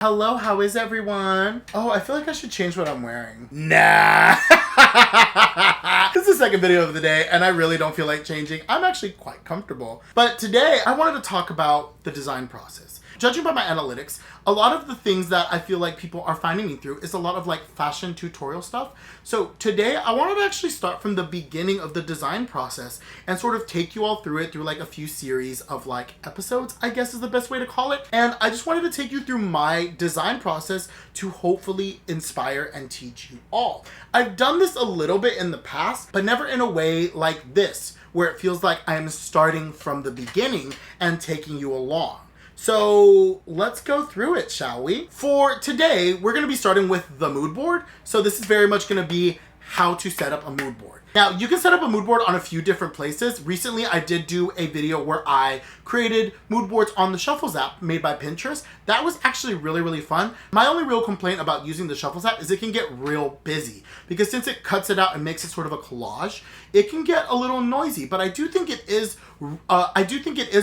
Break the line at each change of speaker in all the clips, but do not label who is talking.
Hello, how is everyone? Oh, I feel like I should change what I'm wearing. Nah. This is the second video of the day and I really don't feel like changing. I'm actually quite comfortable. But today I wanted to talk about the design process. Judging by my analytics, a lot of the things that I feel like people are finding me through is a lot of like fashion tutorial stuff. So today I wanted to actually start from the beginning of the design process and sort of take you all through it through like a few series of like episodes, I guess is the best way to call it. And I just wanted to take you through my design process to hopefully inspire and teach you all. I've done this a little bit in the past, but never in a way like this, where it feels like I'm starting from the beginning and taking you along. So let's go through it, shall we? For today, we're gonna be starting with the mood board. So this is very much gonna be how to set up a mood board. Now, you can set up a mood board on a few different places. Recently, I did do a video where I created mood boards on the Shuffles app made by Pinterest. That was actually really, really fun. My only real complaint about using the Shuffles app is it can get real busy because since it cuts it out and makes it sort of a collage, it can get a little noisy, but I do think it is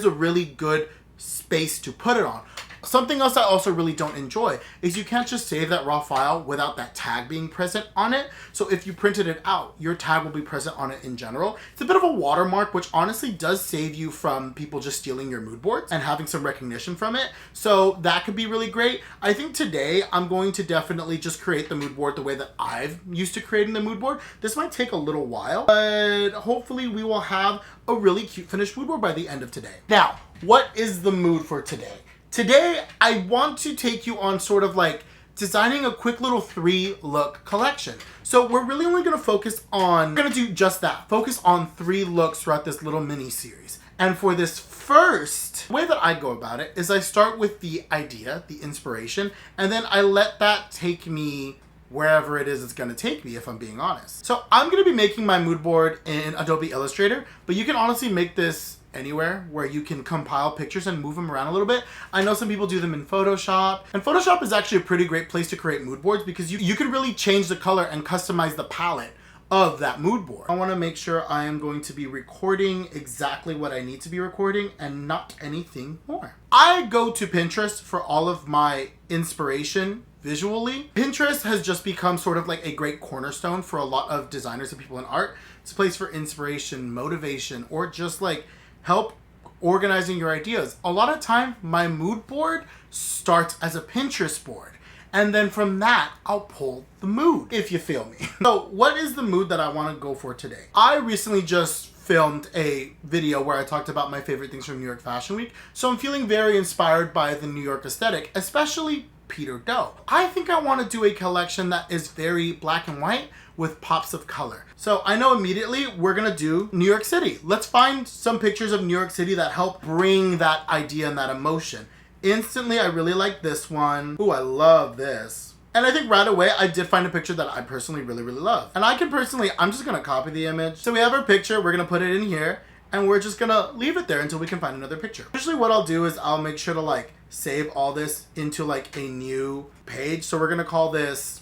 a really good space to put it on. Something else I also really don't enjoy is you can't just save that raw file without that tag being present on it. So if you printed it out, your tag will be present on it in general. It's a bit of a watermark, which honestly does save you from people just stealing your mood boards and having some recognition from it. So that could be really great. I think today I'm going to definitely just create the mood board the way that I've used to creating the mood board. This might take a little while, but hopefully we will have a really cute finished mood board by the end of today. Now, what is the mood for today? Today, I want to take you on sort of like designing a quick little 3-look collection. So we're really only gonna focus on, we're gonna do just that, focus on 3 looks throughout this little mini series. And for this first, the way that I go about it is I start with the idea, the inspiration, and then I let that take me wherever it is it's gonna take me, if I'm being honest. So I'm gonna be making my mood board in Adobe Illustrator, but you can honestly make this anywhere where you can compile pictures and move them around a little bit. I know some people do them in Photoshop, and Photoshop is actually a pretty great place to create mood boards because you can really change the color and customize the palette of that mood board. I want to make sure I am going to be recording exactly what I need to be recording and not anything more. I go to Pinterest for all of my inspiration visually. Pinterest has just become sort of like a great cornerstone for a lot of designers and people in art. It's a place for inspiration, motivation, or just like help organizing your ideas. A lot of time, my mood board starts as a Pinterest board. And then from that, I'll pull the mood, if you feel me. So what is the mood that I want to go for today? I recently just filmed a video where I talked about my favorite things from New York Fashion Week. So I'm feeling very inspired by the New York aesthetic, especially Peter Do. I think I want to do a collection that is very black and white with pops of color. So I know immediately we're gonna do New York City. Let's find some pictures of New York City that help bring that idea and that emotion. Instantly, I really like this one. Ooh, I love this. And I think right away, I did find a picture that I personally really, really love. And I'm just gonna copy the image. So we have our picture, we're gonna put it in here, and we're just gonna leave it there until we can find another picture. Usually what I'll do is I'll make sure to like save all this into like a new page. So we're gonna call this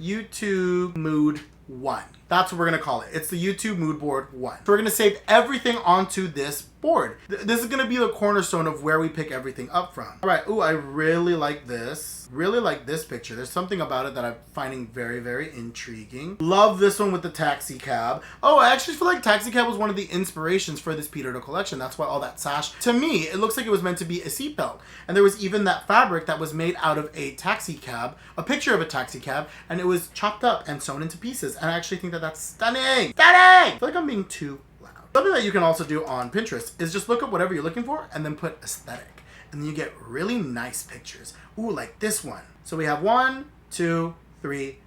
YouTube Mood 1. That's what we're gonna call it. It's the YouTube Mood Board 1. So we're gonna save everything onto this board. This is gonna be the cornerstone of where we pick everything up from. All right, ooh, I really like this. Really like this picture. There's something about it that I'm finding very, very intriguing. Love this one with the taxi cab. Oh, I actually feel like taxi cab was one of the inspirations for this Peter Do collection. That's why all that sash, to me, it looks like it was meant to be a seatbelt. And there was even that fabric that was made out of a taxi cab, a picture of a taxi cab, and it was chopped up and sewn into pieces. And I actually think that that's stunning. Stunning! I feel like I'm being too loud. Something that you can also do on Pinterest is just look up whatever you're looking for and then put aesthetic. And then you get really nice pictures. Ooh, like this one. So we have 1, 2, 3,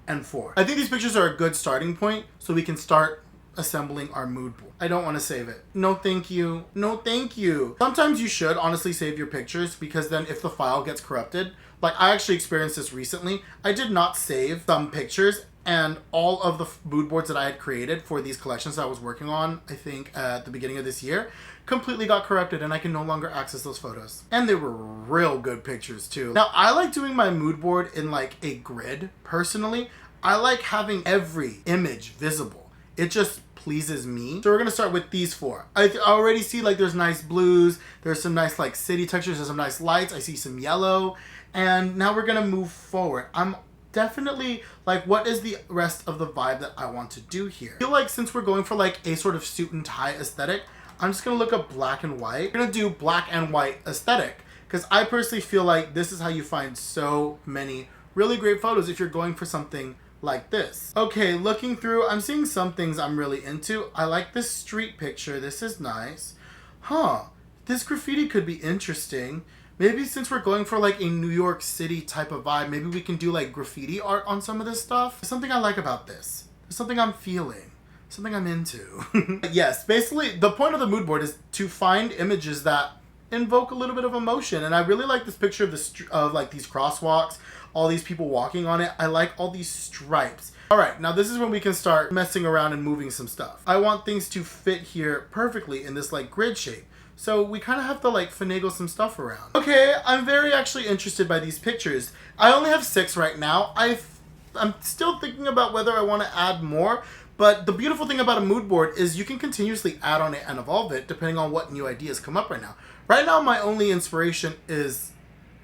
and 4. I think these pictures are a good starting point so we can start assembling our mood board. I don't want to save it. No, thank you. No, thank you. Sometimes you should honestly save your pictures because then if the file gets corrupted, like I actually experienced this recently. I did not save some pictures and all of the mood boards that I had created for these collections that I was working on, I think at the beginning of this year, completely got corrupted and I can no longer access those photos. And they were real good pictures too. Now, I like doing my mood board in like a grid, personally. I like having every image visible. It just pleases me. So we're gonna start with these 4. I already see like there's nice blues, there's some nice like city textures, there's some nice lights, I see some yellow, And now we're gonna move forward. I'm definitely like, what is the rest of the vibe that I want to do here? I feel like since we're going for like a sort of suit and tie aesthetic, I'm just gonna look up black and white. We're gonna do black and white aesthetic because I personally feel like this is how you find so many really great photos if you're going for something like this. Okay, looking through, I'm seeing some things I'm really into. I like this street picture. This is nice. Huh, this graffiti could be interesting. Maybe since we're going for like a New York City type of vibe, maybe we can do like graffiti art on some of this stuff. There's something I like about this. There's something I'm feeling. Something I'm into. Yes, basically the point of the mood board is to find images that invoke a little bit of emotion. And I really like this picture of like these crosswalks, all these people walking on it. I like all these stripes. All right, now this is when we can start messing around and moving some stuff. I want things to fit here perfectly in this like grid shape. So we kind of have to like finagle some stuff around. Okay, I'm very actually interested by these pictures. I only have 6 right now. I'm still thinking about whether I want to add more, but the beautiful thing about a mood board is you can continuously add on it and evolve it depending on what new ideas come up right now. Right now, my only inspiration is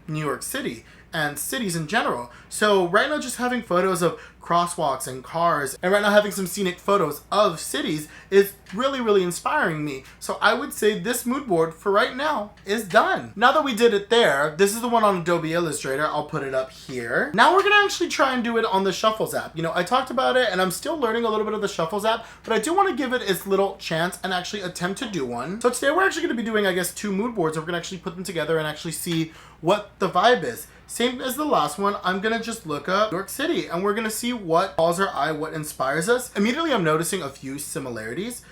New York City and cities in general. So right now just having photos of crosswalks and cars, and right now having some scenic photos of cities is really, really inspiring me. So I would say this mood board for right now is done. Now that we did it there, this is the one on Adobe Illustrator. I'll put it up here. Now we're gonna actually try and do it on the Shuffles app. You know, I talked about it and I'm still learning a little bit of the Shuffles app, but I do want to give it its little chance and actually attempt to do one. So today we're actually gonna be doing, I guess, 2 mood boards, and we're gonna actually put them together and actually see what the vibe is. Same as the last one, I'm gonna just look up New York City and we're gonna see what calls our eye, what inspires us. Immediately I'm noticing a few similarities,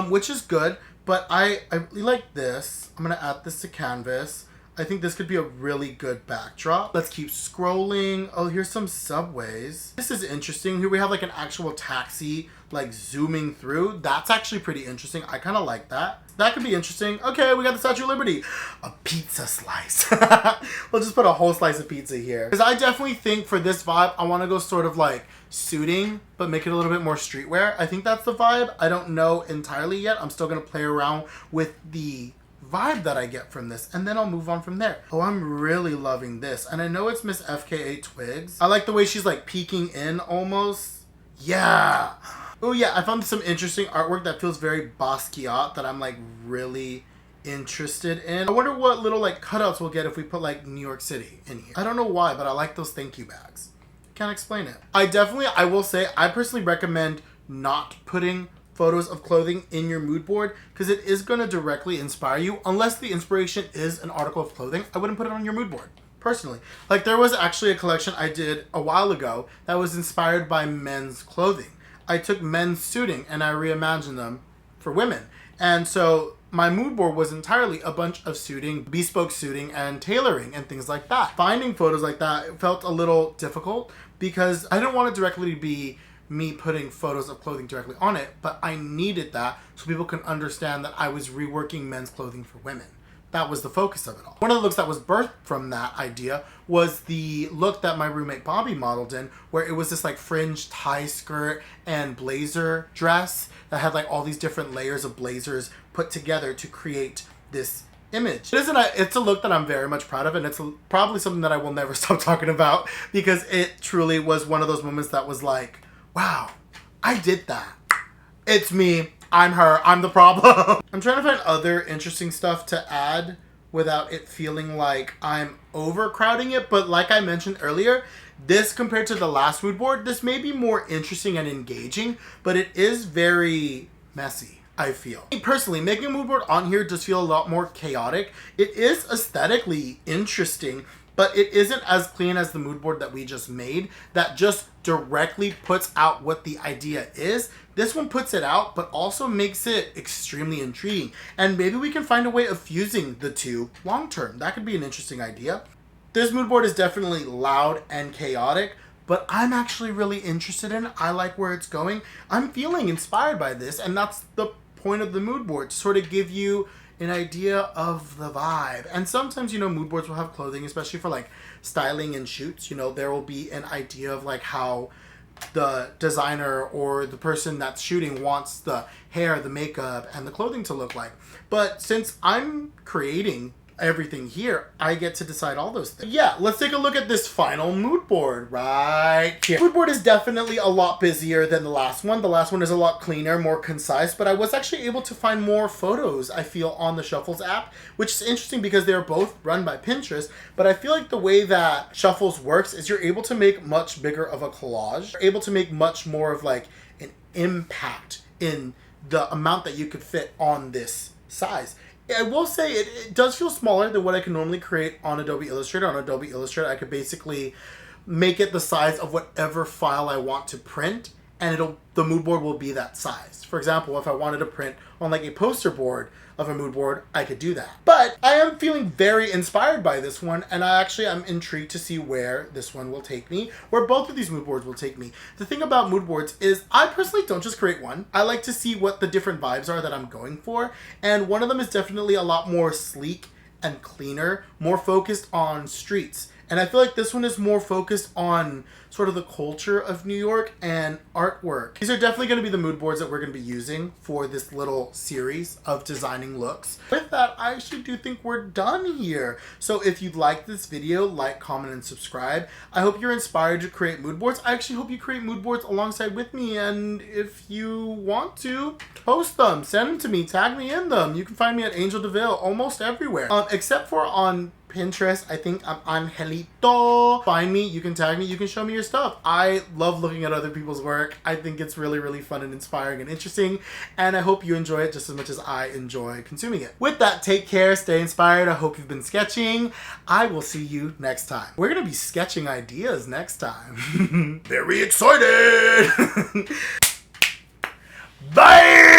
which is good, but I really like this. I'm gonna add this to canvas. I think this could be a really good backdrop. Let's keep scrolling. Oh, here's some subways. This is interesting. Here we have like an actual taxi like zooming through. That's actually pretty interesting. I kind of like that. That could be interesting. Okay, we got the Statue of Liberty. A pizza slice. We'll just put a whole slice of pizza here. Because I definitely think for this vibe, I want to go sort of like suiting, but make it a little bit more streetwear. I think that's the vibe. I don't know entirely yet. I'm still going to play around with the vibe that I get from this, and then I'll move on from there. Oh, I'm really loving this. And I know it's Miss FKA Twigs. I like the way she's like peeking in almost. Yeah. Oh yeah, I found some interesting artwork that feels very Basquiat that I'm like really interested in. I wonder what little like cutouts we'll get if we put like New York City in here. I don't know why, but I like those thank you bags. Can't explain it. I will say, I personally recommend not putting photos of clothing in your mood board because it is going to directly inspire you. Unless the inspiration is an article of clothing, I wouldn't put it on your mood board. Personally. Like there was actually a collection I did a while ago that was inspired by men's clothing. I took men's suiting and I reimagined them for women. And so my mood board was entirely a bunch of suiting, bespoke suiting and tailoring and things like that. Finding photos like that felt a little difficult because I didn't want it directly to be me putting photos of clothing directly on it, but I needed that so people can understand that I was reworking men's clothing for women. That was the focus of it all. One of the looks that was birthed from that idea was the look that my roommate Bobby modeled in, where it was this like fringe tie skirt and blazer dress that had like all these different layers of blazers put together to create this image. It's a look that I'm very much proud of, and it's probably something that I will never stop talking about because it truly was one of those moments that was like, wow, I did that. It's me. I'm her. I'm the problem. I'm trying to find other interesting stuff to add without it feeling like I'm overcrowding it. But like I mentioned earlier, this compared to the last mood board, this may be more interesting and engaging, but it is very messy, I feel. Personally, making a mood board on here does feel a lot more chaotic. It is aesthetically interesting, but it isn't as clean as the mood board that we just made that just directly puts out what the idea is. This one puts it out, but also makes it extremely intriguing. And maybe we can find a way of fusing the two long term. That could be an interesting idea. This mood board is definitely loud and chaotic, but I'm actually really interested in it. I like where it's going. I'm feeling inspired by this, and that's the point of the mood board, to sort of give you an idea of the vibe. And sometimes, you know, mood boards will have clothing, especially for like styling and shoots. You know, there will be an idea of like how the designer or the person that's shooting wants the hair, the makeup, and the clothing to look like. But since I'm creating everything here, I get to decide all those things. Yeah, let's take a look at this final mood board right here. Mood board is definitely a lot busier than the last one. The last one is a lot cleaner, more concise, but I was actually able to find more photos, I feel, on the Shuffles app, which is interesting because they're both run by Pinterest, but I feel like the way that Shuffles works is you're able to make much bigger of a collage. You're able to make much more of like an impact in the amount that you could fit on this size. I will say it does feel smaller than what I can normally create on Adobe Illustrator. On Adobe Illustrator, I could basically make it the size of whatever file I want to print, and the mood board will be that size. For example, if I wanted to print on like a poster board of a mood board, I could do that. But I am feeling very inspired by this one, and I actually am intrigued to see where this one will take me, where both of these mood boards will take me. The thing about mood boards is I personally don't just create one. I like to see what the different vibes are that I'm going for, and one of them is definitely a lot more sleek and cleaner, more focused on streets. And I feel like this one is more focused on sort of the culture of New York and artwork. These are definitely going to be the mood boards that we're going to be using for this little series of designing looks. With that, I actually do think we're done here. So if you like this video, like, comment, and subscribe. I hope you're inspired to create mood boards. I actually hope you create mood boards alongside with me. And if you want to, post them, send them to me, tag me in them. You can find me at Angel DeVille almost everywhere, except for on Pinterest. I think I'm Angelito. Find me, you can tag me, you can show me your stuff. I love looking at other people's work. I think it's really, really fun and inspiring and interesting, and I hope you enjoy it just as much as I enjoy consuming it. With that, take care, stay inspired. I hope you've been sketching. I will see you next time. We're gonna be sketching ideas next time. Very excited! Bye!